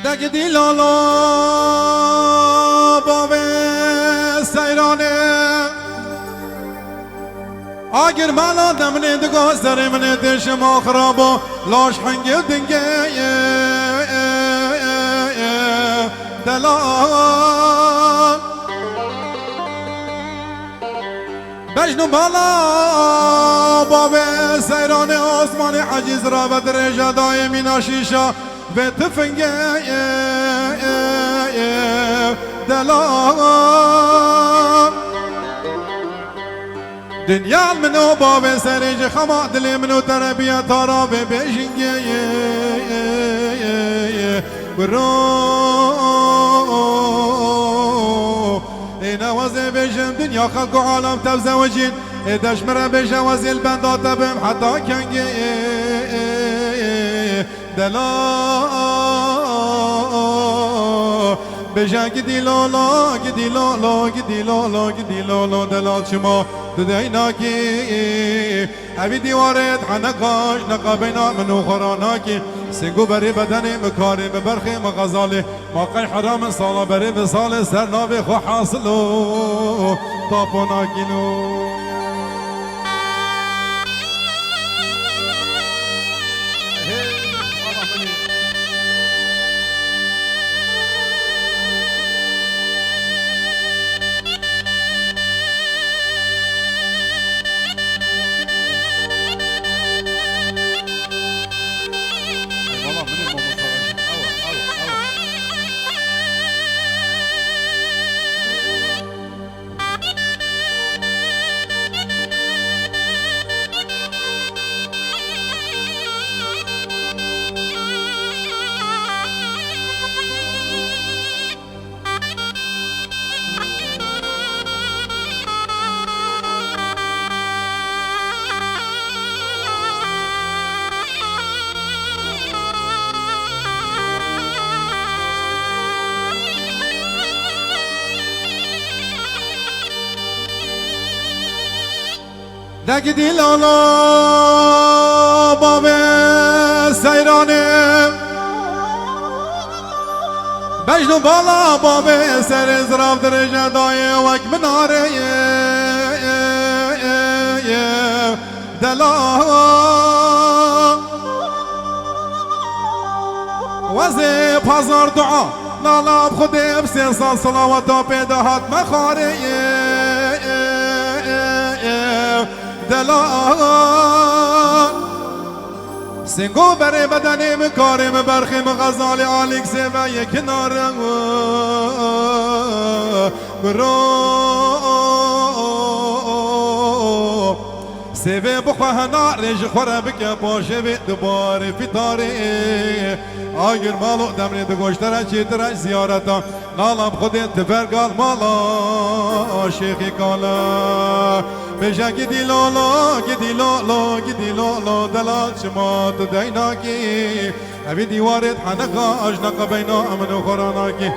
دگ دیلالا باب سیرانه آگر مالا دمنه دگاه سر منه دشم آخرابو لاش حنگی دنگه دلال بجنو بالا باب سیرانه آسمان عجیز را و درجه دائمی ناشیشا و تفنگه دلال دنیا منو باب سرج خما دل منو تربیت را به بیشنگه برو اینا وزه بیشم دنیا خلق و عالم تبزوجین دش مره بیشم وزیل بندات بهم حتی کنگه دلال بجا گدی لالا گدی لالا گدی لالا گدی لالا دلال شما ددیناکی اوی دیوارت حنقاش نقا بینا منو خوراناکی سنگو بری بدنی مکاری ببرخی مغزالی ماقی حرام سالا بری بسال سرناوی خو حاصلو تاپوناکینو دگ دیلالا باب سیرانه بجنو بالا باب سر ازراف درجه دای وک مناره دلال وزی پازار دعا نالاب خودی بسی سال صلاواتا پیدا حد مخاره دلال سنگو بره بدنی مکارم برخیم غزال آلیک سیوه یک نارم برو سیوه بخواه نارش خوره بکه پاشه بی دوباره فیتاره آگر مالو دمنی دگوشتره چیتره زیارتا نالم خودت تفرگال مالا شیخی کالا بجا گدی لالا گدی لالا گدی لالا دلال شما تو دیناکی اوی دیوارت حنقا اجنقا بینا امنو خوراناکی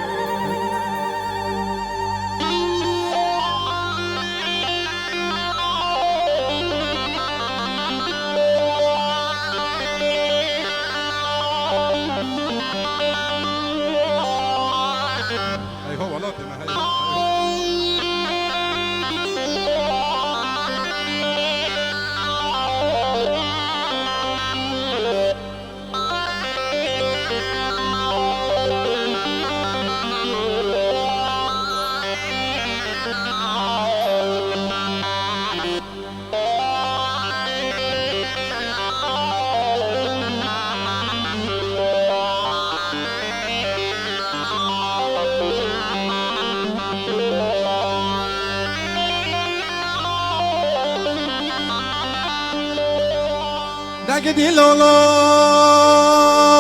دگ دیلالا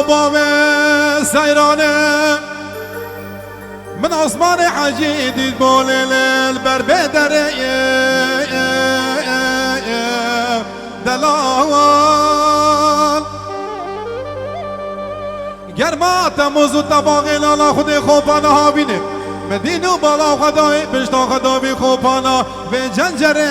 باب سیرانه من آسمان حجی دید بول لیل بر بدره دلال گرمات موزو تباقی لالا خود خوبانه ها بینه مدینو بالا خدای پشتا خدا بی خوبانا به جنجره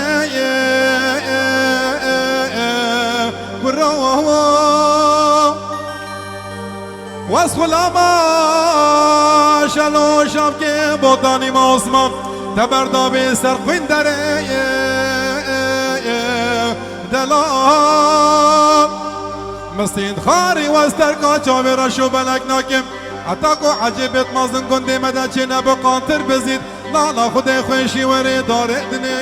واسخلا ما شلو شبكي بوطاني ما عثمان تبردا بسر خوين داري دلال مستين خاري واسترقا چاوي رشو بلك ناكم عتاكو عجبت مازن كندي مدى چنا بقانتر بزيد لالا خدي خوشي وري داري دني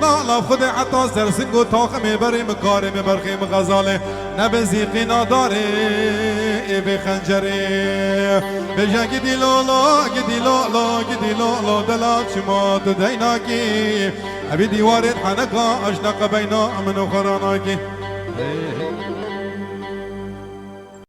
لالا خدي حتى سرسنگو تاخمي بري مكاري مبرخي مغزالي نبزي قنا داري بخنجري بجا گدي لالا گدي لالا گدي لالا دلال شمات ديناكي ابي ديوارت حنكا اشنق بينا من خراناكي